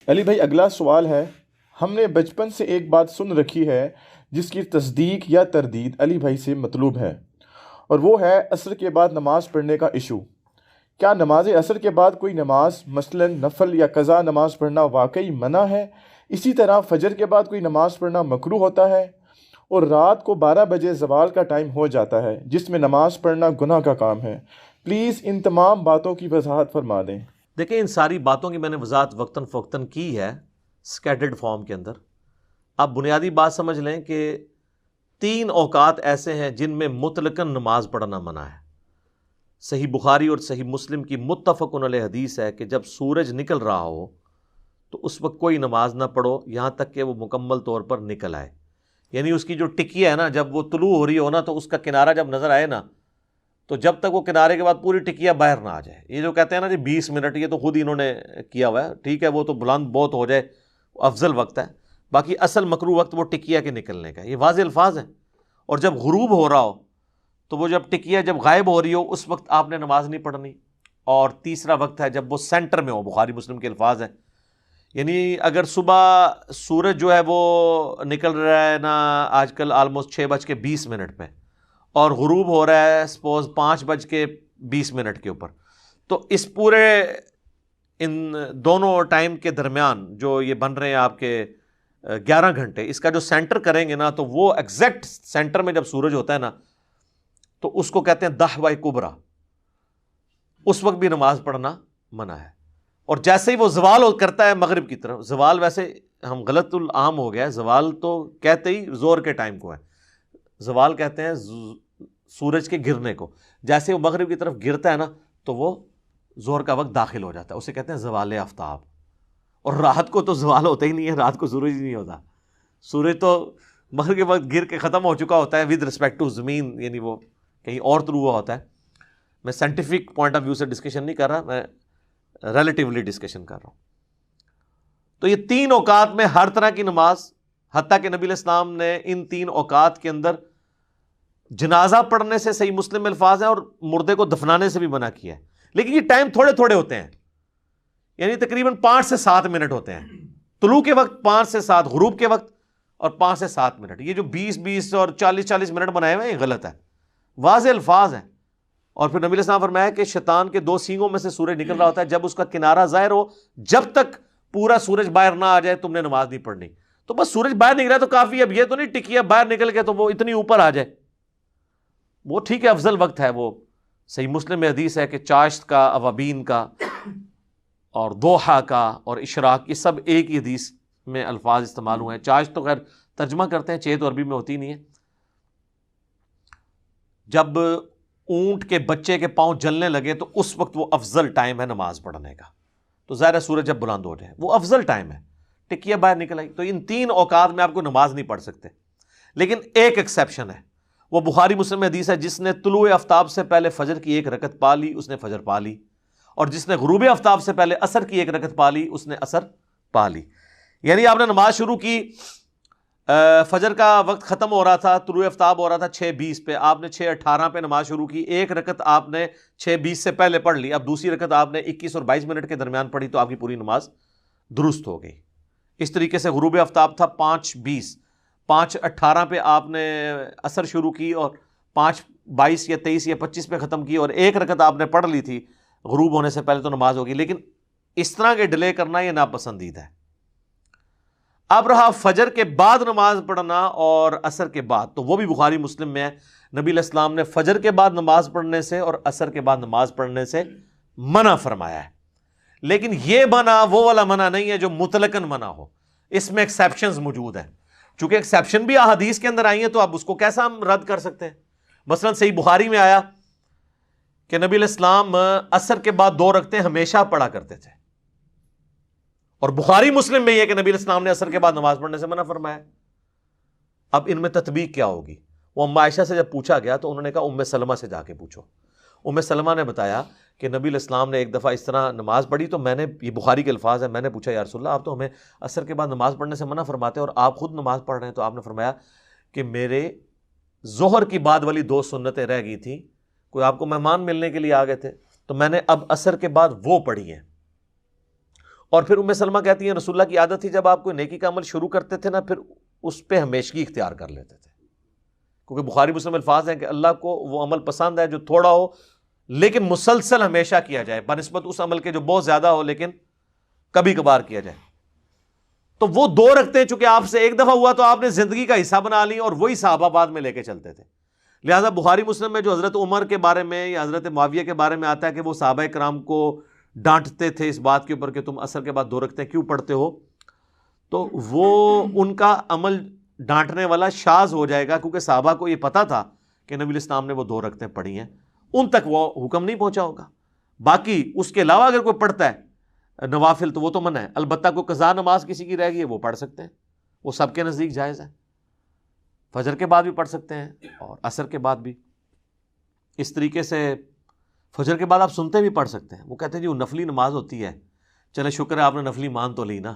علی بھائی اگلا سوال ہے، ہم نے بچپن سے ایک بات سن رکھی ہے جس کی تصدیق یا تردید علی بھائی سے مطلوب ہے، اور وہ ہے عصر کے بعد نماز پڑھنے کا ایشو۔ کیا نماز عصر کے بعد کوئی نماز مثلا نفل یا قضا نماز پڑھنا واقعی منع ہے؟ اسی طرح فجر کے بعد کوئی نماز پڑھنا مکروہ ہوتا ہے، اور رات کو 12 بجے زوال کا ٹائم ہو جاتا ہے جس میں نماز پڑھنا گناہ کا کام ہے۔ پلیز ان تمام باتوں کی وضاحت فرما دیں۔ دیکھیں، ان ساری باتوں کی میں نے وضاحت وقتاً فوقتاً کی ہے اسکیٹرڈ فارم کے اندر۔ آپ بنیادی بات سمجھ لیں کہ 3 اوقات ایسے ہیں جن میں مطلقاً نماز پڑھنا منع ہے۔ صحیح بخاری اور صحیح مسلم کی متفق علیہ حدیث ہے کہ جب سورج نکل رہا ہو تو اس وقت کوئی نماز نہ پڑھو یہاں تک کہ وہ مکمل طور پر نکل آئے، یعنی اس کی جو ٹکیا ہے نا، جب وہ طلوع ہو رہی ہو نا تو اس کا کنارہ جب نظر آئے نا، تو جب تک وہ کنارے کے بعد پوری ٹکیا باہر نہ آ جائے۔ یہ جو کہتے ہیں نا جی 20 منٹ، یہ تو خود ہی انہوں نے کیا ہوا ہے، ٹھیک ہے وہ تو بلند بہت ہو جائے افضل وقت ہے، باقی اصل مکروہ وقت وہ ٹکیا کے نکلنے کا، یہ واضح الفاظ ہیں۔ اور جب غروب ہو رہا ہو تو وہ جب ٹکیا جب غائب ہو رہی ہو اس وقت آپ نے نماز نہیں پڑھنی۔ اور تیسرا وقت ہے جب وہ سینٹر میں ہو، بخاری مسلم کے الفاظ ہیں، یعنی اگر صبح سورج جو ہے وہ نکل رہا ہے نا آج کل آلموسٹ 6:20 پہ، اور غروب ہو رہا ہے سپوز 5:20 کے اوپر، تو اس پورے ان دونوں ٹائم کے درمیان جو یہ بن رہے ہیں آپ کے 11 گھنٹے، اس کا جو سینٹر کریں گے نا تو وہ ایگزیکٹ سینٹر میں جب سورج ہوتا ہے نا تو اس کو کہتے ہیں دحوہ کبریٰ، اس وقت بھی نماز پڑھنا منع ہے۔ اور جیسے ہی وہ زوال کرتا ہے مغرب کی طرف، زوال ویسے ہم غلط العام ہو گیا ہے، زوال تو کہتے ہی زور کے ٹائم کو ہے، زوال کہتے ہیں سورج کے گرنے کو، جیسے وہ مغرب کی طرف گرتا ہے نا تو وہ زہر کا وقت داخل ہو جاتا ہے، اسے کہتے ہیں زوال آفتاب۔ اور رات کو تو زوال ہوتا ہی نہیں ہے، رات کو سورج ہی نہیں ہوتا، سورج تو مغرب کے وقت گر کے ختم ہو چکا ہوتا ہے ود رسپیکٹ ٹو زمین، یعنی وہ کہیں اور طلوع ہوا ہوتا ہے۔ میں سائنٹیفک پوائنٹ آف ویو سے ڈسکشن نہیں کر رہا، میں ریلیٹیولی ڈسکشن کر رہا ہوں۔ تو یہ 3 اوقات میں ہر طرح کی نماز، حتیٰ کہ نبی علیہ السلام نے ان 3 اوقات کے اندر جنازہ پڑھنے سے صحیح مسلم میں الفاظ ہیں اور مردے کو دفنانے سے بھی منع کیا ہے، لیکن یہ ٹائم تھوڑے تھوڑے ہوتے ہیں، یعنی تقریباً 5 سے 7 منٹ ہوتے ہیں، طلوع کے وقت 5 سے 7، غروب کے وقت اور 5 سے 7 منٹ۔ یہ جو 20 اور 40 منٹ بنائے ہوئے ہیں یہ غلط ہے، واضح الفاظ ہیں۔ اور پھر نبی علیہ السلام فرمایا کہ شیطان کے 2 سینگوں میں سے سورج نکل رہا ہوتا ہے، جب اس کا کنارہ ظاہر ہو، جب تک پورا سورج باہر نہ آ جائے تم نے نماز نہیں پڑھنی۔ تو بس سورج باہر نکلا تو کافی، اب یہ تو نہیں ٹکیا باہر نکل کے تو وہ اتنی اوپر آ جائے، وہ ٹھیک ہے افضل وقت ہے، وہ صحیح مسلم میں حدیث ہے کہ چاشت کا، اوابین کا اور دوحہ کا اور اشراق، یہ سب ایک ہی حدیث میں الفاظ استعمال ہوئے ہیں۔ چاشت تو خیر ترجمہ کرتے ہیں، چیت عربی میں ہوتی نہیں ہے۔ جب اونٹ کے بچے کے پاؤں جلنے لگے تو اس وقت وہ افضل ٹائم ہے نماز پڑھنے کا، تو ظاہر ہے سورج جب بلند ہو جائے وہ افضل ٹائم ہے، ٹکیا باہر نکل آئی۔ تو ان 3 اوقات میں آپ کو نماز نہیں پڑھ سکتے، لیکن ایک ایکسیپشن ہے، وہ بخاری مسلم میں حدیث ہے، جس نے طلوع آفتاب سے پہلے فجر کی 1 رکعت پا لی اس نے فجر پا لی، اور جس نے غروب آفتاب سے پہلے عصر کی 1 رکعت پا لی اس نے عصر پا لی۔ یعنی آپ نے نماز شروع کی، فجر کا وقت ختم ہو رہا تھا، طلوع آفتاب ہو رہا تھا 6:20 پہ، آپ نے 6:18 پہ نماز شروع کی، 1 رکعت آپ نے 6:20 سے پہلے پڑھ لی، اب دوسری رکعت آپ نے 21 اور 22 منٹ کے درمیان پڑھی تو آپ کی پوری نماز درست ہو گئی۔ اس طریقے سے غروب آفتاب تھا 5:20، 5:18 پہ آپ نے عصر شروع کی اور 5:22 یا 23 یا 25 پہ ختم کی، اور 1 رکعت آپ نے پڑھ لی تھی غروب ہونے سے پہلے تو نماز ہوگی، لیکن اس طرح کے ڈیلے کرنا یہ ناپسندیدہ ہے۔ اب رہا فجر کے بعد نماز پڑھنا اور عصر کے بعد، تو وہ بھی بخاری مسلم میں ہے، نبی علیہ السلام نے فجر کے بعد نماز پڑھنے سے اور عصر کے بعد نماز پڑھنے سے منع فرمایا ہے، لیکن یہ منع وہ والا منع نہیں ہے جو مطلقاً منع ہو، اس میں ایکسیپشنز موجود ہیں، چونکہ ایکسیپشن بھی احادیث کے اندر آئی ہیں تو اب اس کو کیسا ہم رد کر سکتے ہیں۔ مثلا صحیح بخاری میں آیا کہ نبی علیہ السلام عصر کے بعد 2 رکعتیں ہمیشہ پڑھا کرتے تھے، اور بخاری مسلم میں یہ کہ نبی علیہ السلام نے عصر کے بعد نماز پڑھنے سے منع فرمایا۔ اب ان میں تطبیق کیا ہوگی؟ وہ ام عائشہ سے جب پوچھا گیا تو انہوں نے کہا ام سلمہ سے جا کے پوچھو۔ ام سلمہ نے بتایا کہ نبی علیہ السلام نے ایک دفعہ اس طرح نماز پڑھی تو میں نے، یہ بخاری کے الفاظ ہیں، میں نے پوچھا یا رسول اللہ آپ تو ہمیں عصر کے بعد نماز پڑھنے سے منع فرماتے اور آپ خود نماز پڑھ رہے ہیں، تو آپ نے فرمایا کہ میرے ظہر کی بعد والی 2 سنتیں رہ گئی تھیں، کوئی آپ کو مہمان ملنے کے لیے آ گئے تھے، تو میں نے اب عصر کے بعد وہ پڑھی ہیں، اور پھر ام سلمہ کہتی ہیں رسول اللہ کی عادت تھی جب آپ کوئی نیکی کا عمل شروع کرتے تھے نا پھر اس پہ ہمیشگی اختیار کر لیتے تھے، کیونکہ بخاری مسلم الفاظ ہیں کہ اللہ کو وہ عمل پسند ہے جو تھوڑا ہو لیکن مسلسل ہمیشہ کیا جائے، بنسبت اس عمل کے جو بہت زیادہ ہو لیکن کبھی کبھار کیا جائے۔ تو وہ 2 رکھتے ہیں، چونکہ آپ سے ایک دفعہ ہوا تو آپ نے زندگی کا حصہ بنا لی اور وہی صحابہ بعد میں لے کے چلتے تھے۔ لہٰذا بخاری مسلم میں جو حضرت عمر کے بارے میں یا حضرت معاویہ کے بارے میں آتا ہے کہ وہ صحابہ کرام کو ڈانٹتے تھے اس بات کے اوپر کہ تم عصر کے بعد 2 رکعتیں کیوں پڑھتے ہو، تو وہ ان کا عمل ڈانٹنے والا شاذ ہو جائے گا، کیونکہ صحابہ کو یہ پتا تھا کہ نبی الاسلام نے وہ 2 رکعتیں پڑھی ہیں، ان تک وہ حکم نہیں پہنچا ہوگا۔ باقی اس کے علاوہ اگر کوئی پڑھتا ہے نوافل تو وہ تو منع ہے، البتہ کوئی قضا نماز کسی کی رہ گئی ہے وہ پڑھ سکتے ہیں، وہ سب کے نزدیک جائز ہے، فجر کے بعد بھی پڑھ سکتے ہیں اور عصر کے بعد بھی۔ اس طریقے سے فجر کے بعد آپ سنتے بھی پڑھ سکتے ہیں۔ وہ کہتے ہیں جی وہ نفلی نماز ہوتی ہے، چلے شکر ہے آپ نے نفلی مان تو لی نا،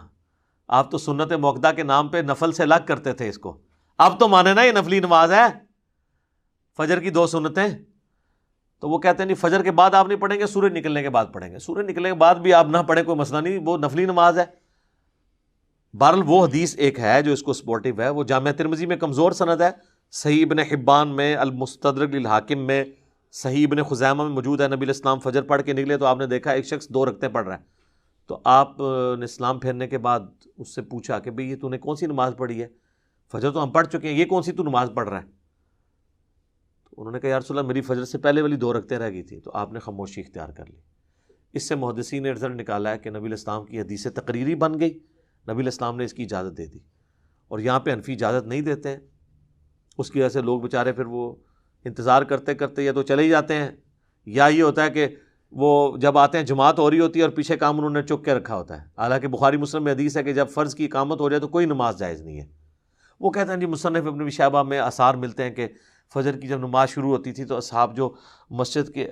آپ تو سنت موقدہ کے نام پہ نفل سے الگ کرتے تھے اس کو، اب تو مانے نا یہ نفلی نماز ہے، فجر کی 2 سنتیں۔ تو وہ کہتے ہیں نہیں فجر کے بعد آپ نہیں پڑھیں گے، سورج نکلنے کے بعد پڑھیں گے، سورج نکلنے کے بعد بھی آپ نہ پڑھیں کوئی مسئلہ نہیں، وہ نفلی نماز ہے۔ بہرحال وہ حدیث ایک ہے جو اس کو سپورٹیو ہے، وہ جامع ترمذی میں کمزور سند ہے، صحیح ابن حبان میں، المستدرک للحاکم میں، صحیح ابن خزیمہ میں موجود ہے۔ نبی الاسلام فجر پڑھ کے نکلے تو آپ نے دیکھا ایک شخص 2 رکعتیں پڑھ رہا ہے، تو آپ نے اسلام پھیرنے کے بعد اس سے پوچھا کہ بھئی یہ تو نے کون سی نماز پڑھی ہے؟ فجر تو ہم پڑھ چکے ہیں، یہ کون سی تو نماز پڑھ رہا ہے؟ تو انہوں نے کہا یا رسول اللہ میری فجر سے پہلے والی 2 رکعتیں رہ گئی تھی، تو آپ نے خاموشی اختیار کر لی۔ اس سے محدثین نے رزلٹ نکالا ہے کہ نبی الاسلام کی حدیث تقریری بن گئی، نبی الاسلام نے اس کی اجازت دے دی، اور یہاں پہ حنفی اجازت نہیں دیتے ہیں، اس کی وجہ سے لوگ بیچارے پھر وہ انتظار کرتے کرتے یا تو چلے ہی جاتے ہیں، یا یہ ہوتا ہے کہ وہ جب آتے ہیں جماعت ہو رہی ہوتی ہے اور پیچھے کام انہوں نے چک کے رکھا ہوتا ہے، حالانکہ بخاری مسلم میں حدیث ہے کہ جب فرض کی اقامت ہو جائے تو کوئی نماز جائز نہیں ہے۔ وہ کہتے ہیں جی مصنف ابن ابی شیبہ میں آثار ملتے ہیں کہ فجر کی جب نماز شروع ہوتی تھی تو اصحاب جو مسجد کے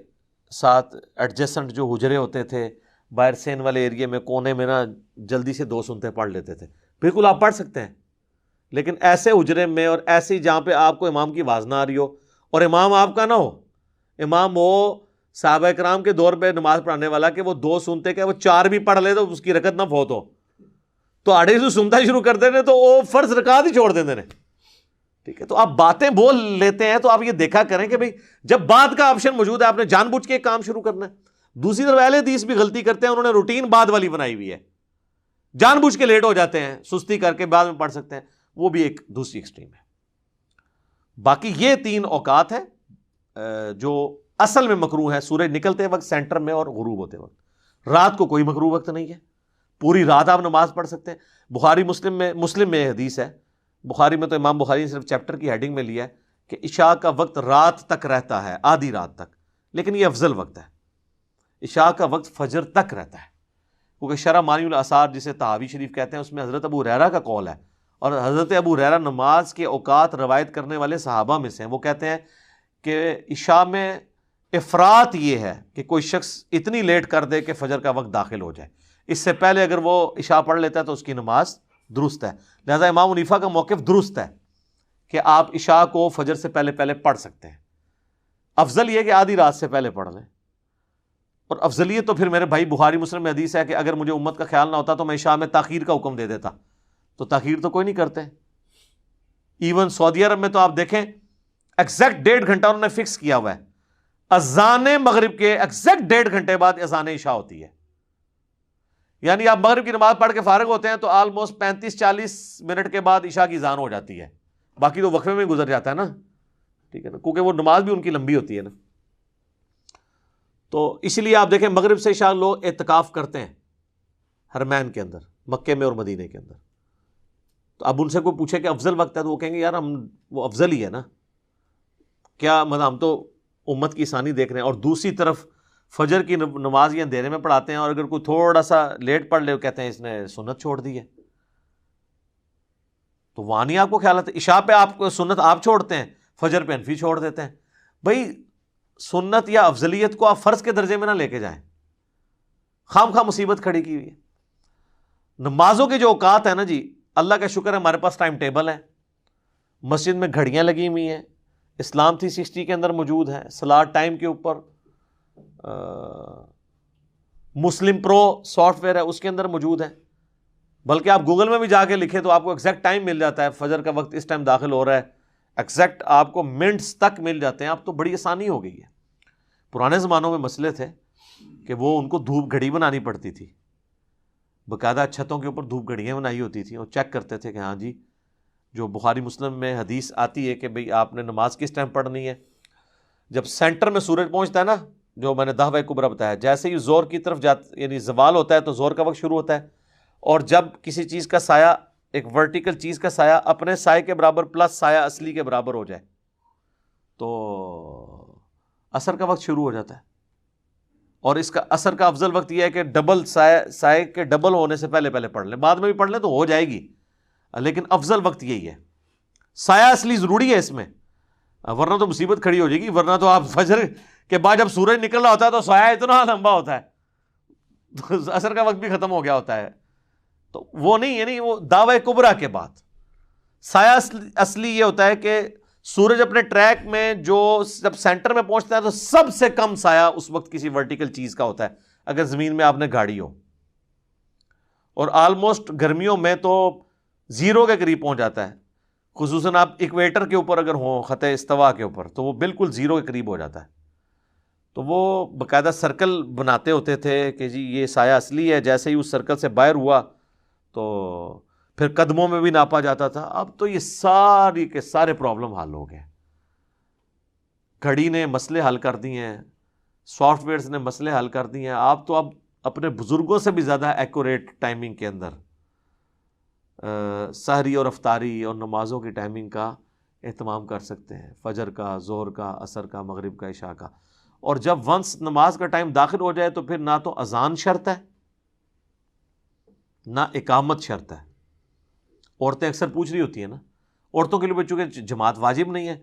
ساتھ ایڈجسنٹ جو حجرے ہوتے تھے باہر سین والے ایریے میں کونے میں نا جلدی سے 2 سنتیں پڑھ لیتے تھے۔ بالکل آپ پڑھ سکتے ہیں، لیکن ایسے حجرے میں اور ایسی جہاں پہ آپ کو امام کی آواز نہ آ رہی ہو اور امام آپ کا نہ ہو، امام وہ صحابہ کرام کے دور پہ نماز پڑھانے والا کہ وہ 2 سنتے کہ وہ 4 بھی پڑھ لے تو اس کی رکعت نہ فوت ہو، تو آڑے سے سنتا شروع کر دینے تو وہ فرض رکعت ہی چھوڑ دیتے ہیں۔ ٹھیک ہے، تو آپ باتیں بول لیتے ہیں تو آپ یہ دیکھا کریں کہ بھئی جب بات کا آپشن موجود ہے آپ نے جان بوجھ کے کام شروع کرنا ہے۔ دوسری طرف اہل حدیث بھی غلطی کرتے ہیں، انہوں نے روٹین بعد والی بنائی ہوئی ہے، جان بوجھ کے لیٹ ہو جاتے ہیں، سستی کر کے بعد میں پڑھ سکتے ہیں، وہ بھی ایک دوسری ایکسٹریم ہے۔ باقی یہ 3 اوقات ہیں جو اصل میں مکروہ ہے، سورج نکلتے وقت، سینٹر میں اور غروب ہوتے وقت۔ رات کو کوئی مکروہ وقت نہیں ہے، پوری رات آپ نماز پڑھ سکتے ہیں۔ بخاری مسلم میں حدیث ہے، بخاری میں تو امام بخاری نے صرف چیپٹر کی ہیڈنگ میں لیا ہے کہ عشاء کا وقت رات تک رہتا ہے، آدھی رات تک، لیکن یہ افضل وقت ہے۔ عشاء کا وقت فجر تک رہتا ہے، کیونکہ شرح مانی الاثار جسے طحاوی شریف کہتے ہیں اس میں حضرت ابو ہریرہ کا قول ہے، اور حضرت ابو ہریرہ نماز کے اوقات روایت کرنے والے صحابہ میں سے ہیں۔ وہ کہتے ہیں کہ عشاء میں افراط یہ ہے کہ کوئی شخص اتنی لیٹ کر دے کہ فجر کا وقت داخل ہو جائے، اس سے پہلے اگر وہ عشاء پڑھ لیتا ہے تو اس کی نماز درست ہے۔ لہذا امام حنیفہ کا موقف درست ہے کہ آپ عشاء کو فجر سے پہلے پڑھ سکتے ہیں، افضل یہ کہ آدھی رات سے پہلے پڑھ لیں۔ اور افضلیت تو پھر میرے بھائی بخاری مسلم میں حدیث ہے کہ اگر مجھے امت کا خیال نہ ہوتا تو میں عشاء میں تاخیر کا حکم دے دیتا، تو تاخیر تو کوئی نہیں کرتے۔ ایون سعودی عرب میں تو آپ دیکھیں ایگزیکٹ 1.5 گھنٹہ انہوں نے فکس کیا ہوا ہے، اذان مغرب کے ایگزیکٹ 1.5 گھنٹے بعد اذان عشاء ہوتی ہے، یعنی آپ مغرب کی نماز پڑھ کے فارغ ہوتے ہیں تو آلموسٹ 35-40 منٹ کے بعد عشاء کی اذان ہو جاتی ہے، باقی تو وقفے میں گزر جاتا ہے نا، ٹھیک ہے نا، کیونکہ وہ نماز بھی ان کی لمبی ہوتی ہے نا۔ تو اس لیے آپ دیکھیں مغرب سے عشاء لوگ اعتکاف کرتے ہیں حرمین کے اندر، مکے میں اور مدینے کے اندر، تو اب ان سے کوئی پوچھے کہ افضل وقت ہے تو وہ کہیں گے یار ہم وہ افضل ہی ہے نا، کیا مطلب ہم تو امت کی آسانی دیکھ رہے ہیں۔ اور دوسری طرف فجر کی نماز یہ اندھیرے میں پڑھاتے ہیں، اور اگر کوئی تھوڑا سا لیٹ پڑھ لے وہ کہتے ہیں اس نے سنت چھوڑ دی ہے، تو وہاں نہیں آپ کو خیال آتا۔ عشاء پہ آپ کو سنت آپ چھوڑتے ہیں، فجر پہ حنفی چھوڑ دیتے ہیں۔ بھائی سنت یا افضلیت کو آپ فرض کے درجے میں نہ لے کے جائیں، خام خواہ مصیبت کھڑی کی ہوئی ہے۔ نمازوں کے جو اوقات ہیں نا جی، اللہ کا شکر ہے ہمارے پاس ٹائم ٹیبل ہے، مسجد میں گھڑیاں لگی ہوئی ہیں، اسلام 360 کے اندر موجود ہے، صلاۃ ٹائم کے اوپر مسلم پرو سافٹ ویئر ہے اس کے اندر موجود ہے، بلکہ آپ گوگل میں بھی جا کے لکھیں تو آپ کو ایگزیکٹ ٹائم مل جاتا ہے، فجر کا وقت اس ٹائم داخل ہو رہا ہے، ایگزیکٹ آپ کو منٹس تک مل جاتے ہیں. اب تو بڑی آسانی ہو گئی ہے. پرانے زمانوں میں مسئلے تھے کہ وہ ان کو دھوپ گھڑی بنانی پڑتی تھی، باقاعدہ چھتوں کے اوپر دھوپ گھڑیاں بنائی ہوتی تھیں، اور چیک کرتے تھے کہ ہاں جی جو بخاری مسلم میں حدیث آتی ہے کہ بھئی آپ نے نماز کس ٹائم پڑھنی ہے. جب سینٹر میں سورج پہنچتا ہے نا، جو میں نے دعوی کبریٰ بتایا، جیسے ہی زور کی طرف یعنی زوال ہوتا ہے تو زور کا وقت شروع ہوتا ہے، اور جب کسی چیز کا سایہ، ایک ورٹیکل چیز کا سایہ اپنے سائے کے برابر پلس سایہ اصلی کے برابر ہو جائے تو عصر کا وقت شروع ہو جاتا ہے. اور اس کا عصر کا افضل وقت یہ ہے کہ ڈبل سائے کے ڈبل ہونے سے پہلے پڑھ لیں، بعد میں بھی پڑھ لیں تو ہو جائے گی، لیکن افضل وقت یہی ہے. سایہ اصلی ضروری ہے اس میں، ورنہ تو مصیبت کھڑی ہو جائے گی. ورنہ تو آپ فجر کے بعد جب سورج نکل رہا ہوتا ہے تو سایہ اتنا لمبا ہوتا ہے، عصر کا وقت بھی ختم ہو گیا ہوتا ہے. تو وہ نہیں، یعنی وہ دعوی کبریٰ کے بعد سایہ اصلی یہ ہوتا ہے کہ سورج اپنے ٹریک میں جو جب سینٹر میں پہنچتا ہے تو سب سے کم سایہ اس وقت کسی ورٹیکل چیز کا ہوتا ہے اگر زمین میں آپ نے گاڑی ہو، اور آلموسٹ گرمیوں میں تو زیرو کے قریب پہنچ جاتا ہے، خصوصاً آپ ایکویٹر کے اوپر اگر ہوں، خط استوا کے اوپر، تو وہ بالکل زیرو کے قریب ہو جاتا ہے. تو وہ باقاعدہ سرکل بناتے ہوتے تھے کہ جی یہ سایہ اصلی ہے، جیسے ہی اس سرکل سے باہر ہوا تو پھر قدموں میں بھی ناپا جاتا تھا. اب تو یہ ساری کے سارے پرابلم حل ہو گئے. گھڑی نے مسئلے حل کر دیے ہیں، سافٹ ویئرز نے مسئلے حل کر دیے ہیں. آپ تو اب اپنے بزرگوں سے بھی زیادہ ایکوریٹ ٹائمنگ کے اندر سحری اور افطاری اور نمازوں کی ٹائمنگ کا اہتمام کر سکتے ہیں، فجر کا، ظہر کا، عصر کا، مغرب کا، عشاء کا. اور جب ونس نماز کا ٹائم داخل ہو جائے تو پھر نہ تو اذان شرط ہے نہ اقامت شرط ہے. عورتیں اکثر پوچھ رہی ہوتی ہیں نا، عورتوں کے لیے چونکہ جماعت واجب نہیں ہے،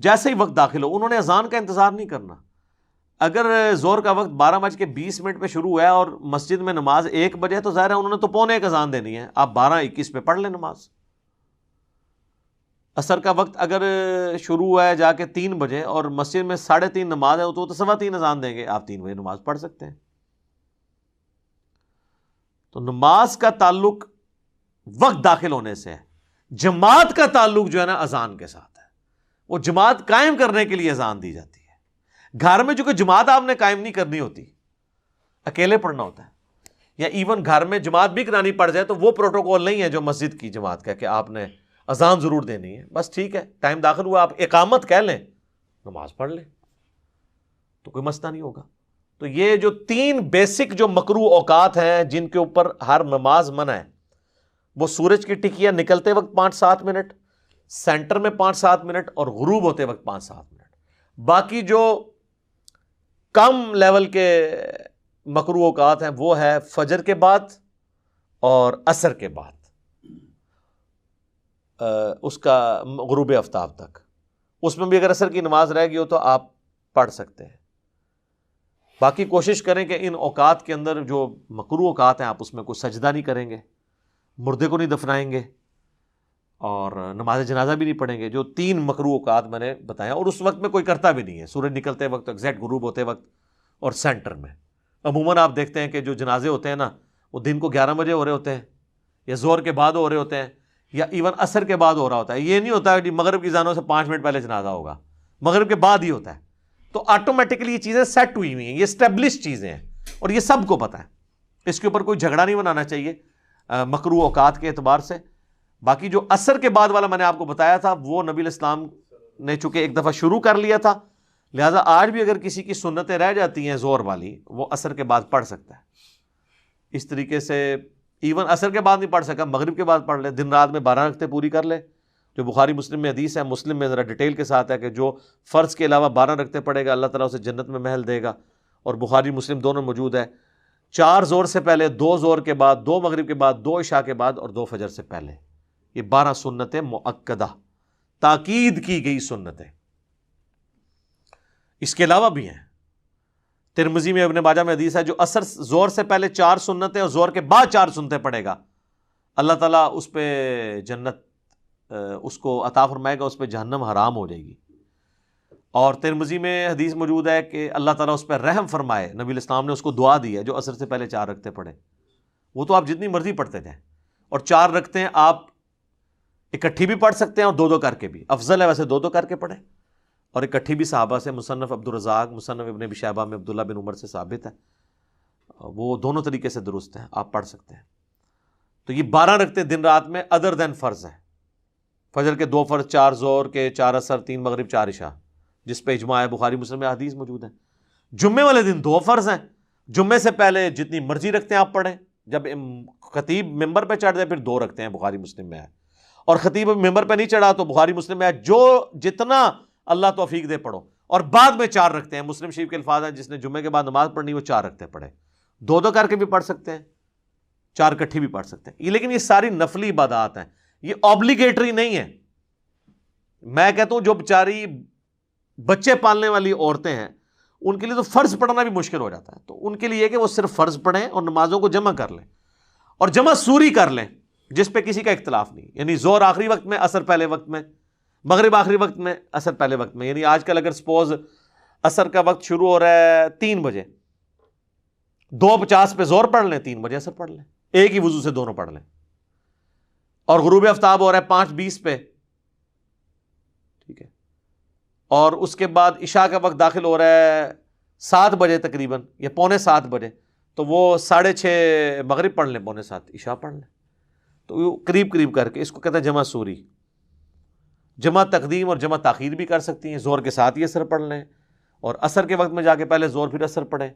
جیسے ہی وقت داخل ہو انہوں نے اذان کا انتظار نہیں کرنا. اگر زور کا وقت 12:20 پہ شروع ہے اور مسجد میں نماز 1 بجے تو ظاہر ہے انہوں نے تو 12:45 اذان دینی ہے، آپ 12:21 پہ پڑھ لیں نماز. عصر کا وقت اگر شروع ہے جا کے 3 بجے اور مسجد میں 3:30 نماز ہے تو 3:15 اذان دیں گے، آپ 3 بجے نماز پڑھ سکتے ہیں. تو نماز کا تعلق وقت داخل ہونے سے ہے. جماعت کا تعلق جو ہے نا اذان کے ساتھ ہے، وہ جماعت قائم کرنے کے لیے اذان دی جاتی ہے. گھر میں چونکہ جماعت آپ نے قائم نہیں کرنی ہوتی، اکیلے پڑھنا ہوتا ہے، یا ایون گھر میں جماعت بھی کرانی پڑ جائے تو وہ پروٹوکول نہیں ہے جو مسجد کی جماعت کا کہ آپ نے اذان ضرور دینی ہے. بس ٹھیک ہے، ٹائم داخل ہوا آپ اقامت کہہ لیں، نماز پڑھ لیں تو کوئی مسئلہ نہیں ہوگا. تو یہ جو 3 بیسک جو مکروہ اوقات ہیں جن کے اوپر ہر نماز منع ہے، وہ سورج کی ٹکیاں نکلتے وقت 5-7 منٹ، سینٹر میں 5-7 منٹ، اور غروب ہوتے وقت 5-7 منٹ. باقی جو کم لیول کے مکروہ اوقات ہیں وہ ہے فجر کے بعد اور عصر کے بعد اس کا غروب آفتاب تک. اس میں بھی اگر عصر کی نماز رہ گئی ہو تو آپ پڑھ سکتے ہیں. باقی کوشش کریں کہ ان اوقات کے اندر جو مکروہ اوقات ہیں آپ اس میں کوئی سجدہ نہیں کریں گے، مردے کو نہیں دفنائیں گے، اور نماز جنازہ بھی نہیں پڑھیں گے. جو 3 مکروہ اوقات میں نے بتایا، اور اس وقت میں کوئی کرتا بھی نہیں ہے، سورج نکلتے وقت، ایگزیکٹ غروب ہوتے وقت اور سینٹر میں. عموماً آپ دیکھتے ہیں کہ جو جنازے ہوتے ہیں نا وہ دن کو 11 بجے ہو رہے ہوتے ہیں، یا زور کے بعد ہو رہے ہوتے ہیں، یا ایون عصر کے بعد ہو رہا ہوتا ہے. یہ نہیں ہوتا کہ مغرب کی اذانوں سے 5 منٹ پہلے جنازہ ہوگا، مغرب کے بعد ہی ہوتا ہے. تو آٹومیٹکلی یہ چیزیں سیٹ ہوئی ہوئی ہیں، یہ اسٹیبلش چیزیں ہیں اور یہ سب کو پتہ ہے. اس کے اوپر کوئی جھگڑا نہیں بنانا چاہیے مکروہ اوقات کے اعتبار سے. باقی جو عصر کے بعد والا میں نے آپ کو بتایا تھا وہ نبی الاسلام نے چونکہ ایک دفعہ شروع کر لیا تھا، لہٰذا آج بھی اگر کسی کی سنتیں رہ جاتی ہیں زور والی، وہ عصر کے بعد پڑھ سکتا ہے. اس طریقے سے ایون عصر کے بعد نہیں پڑھ سکا، مغرب کے بعد پڑھ لے، دن رات میں 12 رکعتیں پوری کر لے. جو بخاری مسلم میں حدیث ہے، مسلم میں ذرا ڈیٹیل کے ساتھ ہے کہ جو فرض کے علاوہ 12 رکعتیں پڑھے گا اللہ تعالیٰ اسے جنت میں محل دے گا. اور بخاری مسلم دونوں موجود ہے. 4 زور سے پہلے، 2 زور کے بعد، 2 مغرب کے بعد، 2 عشاء کے بعد اور 2 فجر سے پہلے. یہ 12 سنتیں مؤکدہ، تاکید کی گئی سنتیں. اس کے علاوہ بھی ہیں. ترمذی میں ابن ماجہ میں حدیث ہے جو عصر زور سے پہلے 4 سنتیں اور زور کے بعد 4 سنتیں پڑھے گا، اللہ تعالیٰ اس پہ جنت اس کو عطا فرمائے گا، اس پہ جہنم حرام ہو جائے گی. اور ترمذی میں حدیث موجود ہے کہ اللہ تعالیٰ اس پہ رحم فرمائے، نبی علیہ السلام نے اس کو دعا دی ہے جو عصر سے پہلے 4 رکعتیں پڑھے. وہ تو آپ جتنی مرضی پڑھتے جائیں، اور 4 رکعتیں آپ اکٹھی بھی پڑھ سکتے ہیں اور 2 کر کے بھی. افضل ہے ویسے 2 کر کے پڑھیں، اور اکٹھی بھی صحابہ سے، مصنف عبدالرزاق، مصنف ابن ابی شیبہ میں عبداللہ بن عمر سے ثابت ہے، وہ دونوں طریقے سے درست ہیں، آپ پڑھ سکتے ہیں. تو یہ 12 رکعتیں دن رات میں ادر دین فرض ہیں. فجر کے 2 فرض، 4 ظہر کے، 4 عصر، 3 مغرب، 4 عشاء، جس پہ اجماع ہے، بخاری مسلم میں حدیث موجود ہے. جمعے والے دن 2 فرض ہیں. جمعے سے پہلے جتنی مرضی رکھتے ہیں آپ پڑھیں، جب خطیب ممبر پہ چڑھ جائے پھر 2 رکھتے ہیں، بخاری مسلم میں ہے. اور خطیب ممبر پہ نہیں چڑھا تو بخاری مسلم میں ہے، جو جتنا اللہ توفیق دے پڑھو. اور بعد میں 4 رکھتے ہیں، مسلم شریف کے الفاظ ہیں جس نے جمعے کے بعد نماز پڑھنی وہ 4 رکھتے پڑھے. 2 کر کے بھی پڑھ سکتے ہیں، 4 اکٹھی بھی پڑھ سکتے ہیں. لیکن یہ ساری نفلی عبادات ہیں، یہ آبلیگیٹری نہیں ہے. میں کہتا ہوں جو بیچاری بچے پالنے والی عورتیں ہیں ان کے لیے تو فرض پڑھنا بھی مشکل ہو جاتا ہے، تو ان کے لیے کہ وہ صرف فرض پڑھیں اور نمازوں کو جمع کر لیں، اور جمع سوری کر لیں جس پہ کسی کا اختلاف نہیں. یعنی ظہر آخری وقت میں، عصر پہلے وقت میں، مغرب آخری وقت میں، عصر پہلے وقت میں. یعنی آج کل اگر سپوز عصر کا وقت شروع ہو رہا ہے 3 بجے، 2:50 پہ ظہر پڑھ لیں، 3 بجے عصر پڑھ لیں، ایک ہی وضو سے دونوں پڑھ لیں. اور غروب آفتاب ہو رہا ہے 5:20 پہ، ٹھیک ہے، اور اس کے بعد عشاء کا وقت داخل ہو رہا ہے 7 بجے تقریباً یا 6:45 بجے، تو وہ 6:30 مغرب پڑھ لیں، 6:45 عشاء پڑھ لیں. تو قریب قریب کر کے اس کو کہتے ہیں جمع سوری. جمع تقدیم اور جمع تاخیر بھی کر سکتی ہیں، ظہر کے ساتھ ہی عصر پڑھ لیں، اور عصر کے وقت میں جا کے پہلے ظہر پھر عصر پڑھیں.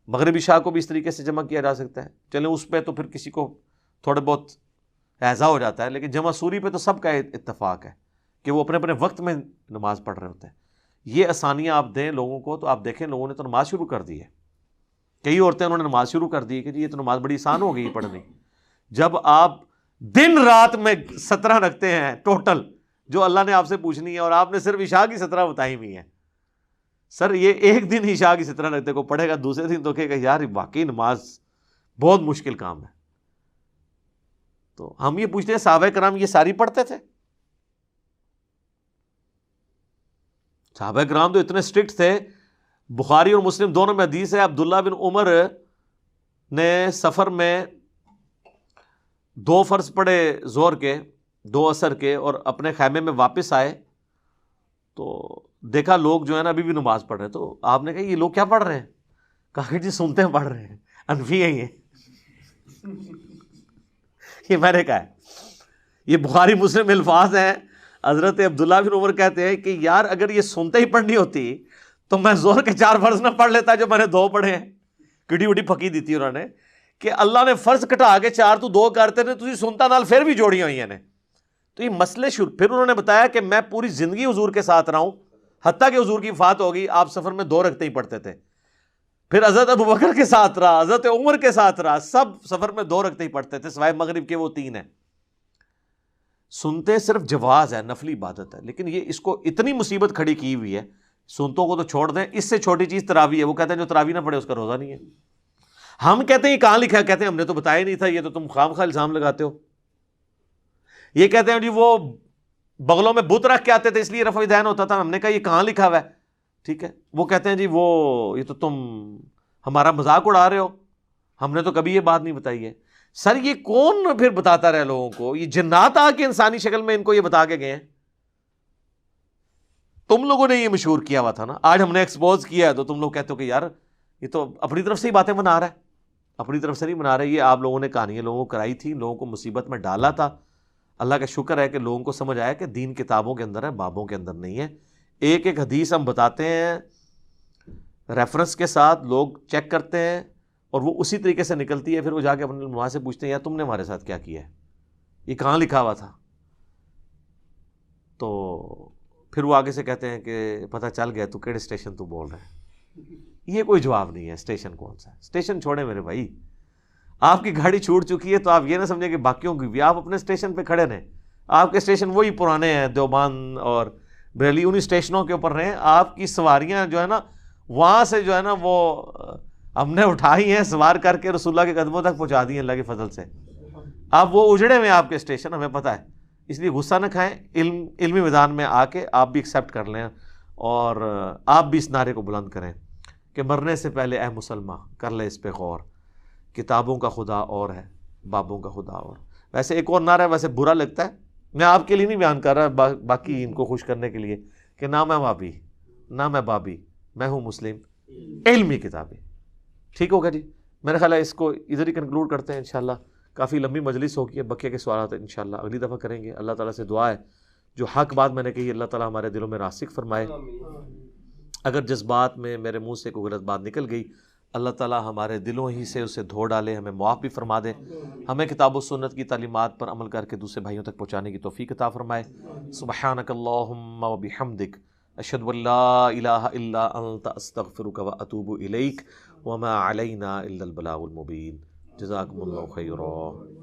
مغرب عشاء کو بھی اس طریقے سے جمع کیا جا سکتا ہے. چلیں اس پہ تو پھر کسی کو تھوڑے بہت ایزا ہو جاتا ہے، لیکن جمع سوری پہ تو سب کا اتفاق ہے کہ وہ اپنے اپنے وقت میں نماز پڑھ رہے ہوتے ہیں. یہ آسانیاں آپ دیں لوگوں کو تو آپ دیکھیں لوگوں نے تو نماز شروع کر دی ہے. کئی عورتیں انہوں نے نماز شروع کر دی ہے کہ جی یہ تو نماز بڑی آسان ہو گئی پڑھنی. جب آپ دن رات میں 17 رکھتے ہیں ٹوٹل جو اللہ نے آپ سے پوچھنی ہے، اور آپ نے صرف عشاء کی 17 بتائی ہوئی ہیں. سر یہ ایک دن عشاء کی 17 رکھتے کو پڑھے گا، دوسرے دن تو کہے گا یار واقعی نماز بہت مشکل کام ہے. تو ہم یہ پوچھتے ہیں صحابہ کرام یہ ساری پڑھتے تھے؟ صحابہ کرام تو اتنے اسٹرکٹ تھے. بخاری اور مسلم دونوں میں حدیث ہے، عبداللہ بن عمر نے سفر میں 2 فرض پڑھے ظہر کے، 2 عصر کے، اور اپنے خیمے میں واپس آئے تو دیکھا لوگ جو ہے نا ابھی بھی نماز پڑھ رہے ہیں. تو آپ نے کہا یہ لوگ کیا پڑھ رہے ہیں؟ کہا کہ جی سنتے ہیں پڑھ رہے ہیں، انفی ہیں یہ میں نے کہا ہے یہ بخاری مسلم الفاظ ہیں. حضرت عبداللہ بن عمر کہتے ہیں کہ یار اگر یہ سنتے ہی پڑھنی ہوتی تو میں ظہر کے 4 فرض نہ پڑھ لیتا جو میں نے 2 پڑھے ہیں. کٹی وٹی پھکی دی تھی انہوں نے کہ اللہ نے فرض کٹا کے 4 تو 2 کرتے نے، تجھے سنتا نال پھر بھی جوڑیاں ہوئی ہیں. تو یہ مسئلے شروع. پھر انہوں نے بتایا کہ میں پوری زندگی حضور کے ساتھ رہا ہوں، حتیٰ کہ حضور کی وفات ہوگی آپ سفر میں 2 رکعتیں ہی پڑھتے تھے. پھر حضرت ابوبکر کے ساتھ رہا، حضرت عمر کے ساتھ رہا، سب سفر میں 2 رکعتیں ہی پڑھتے تھے سوائے مغرب کے وہ 3 ہیں. سنتے صرف جواز ہے، نفلی عبادت ہے، لیکن یہ اس کو اتنی مصیبت کھڑی کی ہوئی ہے سنتوں کو تو چھوڑ دیں. اس سے چھوٹی چیز تراویح ہے. وہ کہتے ہیں جو تراویح نہ پڑھے اس کا روزہ نہیں ہے. ہم کہتے ہیں یہ کہاں لکھا ہے؟ کہتے ہیں ہم نے تو بتایا نہیں تھا، یہ تو تم خام الزام لگاتے ہو. یہ کہتے ہیں جی وہ بغلوں میں بت رکھ کے آتے تھے اس لیے رفع دین ہوتا تھا. ہم نے کہا یہ کہاں لکھا ہوا ہے؟ ٹھیک ہے. وہ کہتے ہیں جی وہ یہ تو تم ہمارا مذاق اڑا رہے ہو، ہم نے تو کبھی یہ بات نہیں بتائی ہے. سر یہ کون پھر بتاتا رہے لوگوں کو؟ یہ جنات آ کے انسانی شکل میں ان کو یہ بتا کے گئے ہیں. تم لوگوں نے یہ مشہور کیا ہوا تھا نا، آج ہم نے ایکسپوز کیا ہے تو تم لوگ کہتے ہو کہ یار یہ تو اپنی طرف سے ہی باتیں بنا رہا ہے. اپنی طرف سے نہیں بنا رہے. یہ آپ لوگوں نے کہانیاں لوگوں کو کرائی تھی، لوگوں کو مصیبت میں ڈالا تھا. اللہ کا شکر ہے کہ لوگوں کو سمجھ آیا کہ دین کتابوں کے اندر ہے، بابوں کے اندر نہیں ہے. ایک ایک حدیث ہم بتاتے ہیں ریفرنس کے ساتھ، لوگ چیک کرتے ہیں اور وہ اسی طریقے سے نکلتی ہے. پھر وہ جا کے اپنے علماء سے پوچھتے ہیں یار تم نے ہمارے ساتھ کیا کیا ہے، یہ کہاں لکھا ہوا تھا؟ تو پھر وہ آگے سے کہتے ہیں کہ پتہ چل گیا تو کیڑے اسٹیشن تو بول رہے ہیں. یہ کوئی جواب نہیں ہے. اسٹیشن کون سا ہے؟ اسٹیشن چھوڑیں میرے بھائی. آپ کی گاڑی چھوٹ چکی ہے تو آپ یہ نہ سمجھیں کہ باقیوں کی بھی. آپ اپنے اسٹیشن پہ کھڑے رہیں. آپ کے اسٹیشن وہی پرانے ہیں، دیوبند اور بریلی، انہی اسٹیشنوں کے اوپر رہیں. آپ کی سواریاں جو ہے نا وہاں سے جو ہے نا وہ ہم نے اٹھائی ہیں، سوار کر کے رسول اللہ کے قدموں تک پہنچا دی ہیں اللہ کے فضل سے. آپ وہ اجڑے ہوئے آپ کے اسٹیشن، ہمیں پتہ ہے. اس لیے غصہ نہ کھائیں. علمی میدان میں آ کے آپ بھی ایکسیپٹ کر لیں اور آپ بھی اس نعرے کو بلند کریں کہ مرنے سے پہلے اے مسلمان کر لے اس پہ غور، کتابوں کا خدا اور ہے، بابوں کا خدا اور۔ ویسے ایک اور نعرہ ہے، ویسے برا لگتا ہے، میں آپ کے لیے نہیں بیان کر رہا، باقی ان کو خوش کرنے کے لیے، کہ نہ میں وابی نہ میں بابی، میں ہوں مسلم علمی کتابیں۔ ٹھیک ہوگا جی، میرا خیال ہے اس کو ادھر ہی کنکلوڈ کرتے ہیں انشاءاللہ۔ کافی لمبی مجلس ہوگی ہے، بقیہ کے سوالات انشاءاللہ اگلی دفعہ کریں گے۔ اللہ تعالیٰ سے دعا ہے جو حق بات میں نے کہی اللہ تعالیٰ ہمارے دلوں میں راسخ فرمائے، اگر جذبات میں میرے منہ سے کوئی غلط بات نکل گئی اللہ تعالیٰ ہمارے دلوں ہی سے اسے دھو ڈالے، ہمیں معاف بھی فرما دے، ہمیں کتاب و سنت کی تعلیمات پر عمل کر کے دوسرے بھائیوں تک پہنچانے کی توفیق عطا فرمائے۔ سبحانک اللہم و بحمدک، اشہد ان لا الہ الا انت، استغفرک و اتوب الیک، وما علینا الا البلاغ المبین۔ جزاکم اللہ خیرا۔